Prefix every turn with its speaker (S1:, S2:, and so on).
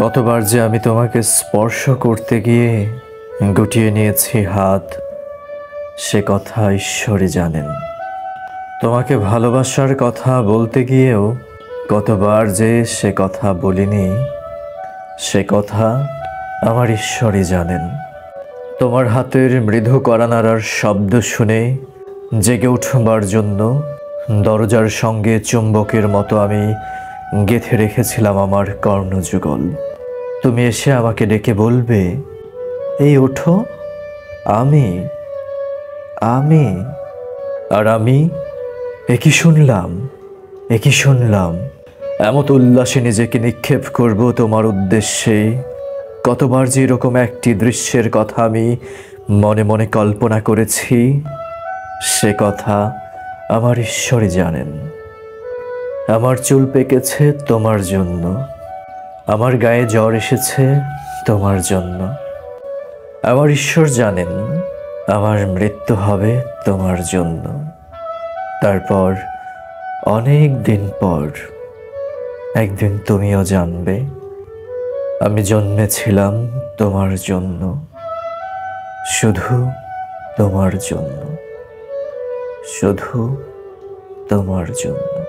S1: কতবার যে আমি তোমাকে স্পর্শ করতে গিয়ে গুটিয়ে নিয়েছি হাত, সে কথা ঈশ্বরই জানেন। তোমাকে ভালোবাসার কথা বলতে গিয়েও কতবার যে সে কথা বলিনি, সে কথা আমার ঈশ্বরই জানেন। তোমার হাতের মৃদু কড়া নাড়ার শব্দ শুনে জেগে উঠবার জন্য দরজার সঙ্গে চুম্বকের মতো আমি গেঁথে রেখেছিলাম আমার কর্ণযুগল। তুমি এসে আমাকে ডেকে বলবে, এই ওঠো, আমি আমি আর আমি একই শুনলাম এমত উল্লাসে নিজেকে নিক্ষেপ করব তোমার উদ্দেশ্যে। কতবার যে এরকম একটি দৃশ্যের কথা আমি মনে মনে কল্পনা করেছি, সে কথা আমার ঈশ্বরই জানেন। আমার চুল পেকেছে তোমার জন্য, আমার গায়ে জ্বর এসেছে তোমার জন্য। আমার ঈশ্বর জানেন আমার মৃত্যু হবে তোমার জন্য। তারপর অনেক দিন পর একদিন তুমিও জানবে আমি জন্মেছিলাম তোমার জন্য, শুধু তোমার জন্য, শুধু তোমার জন্য।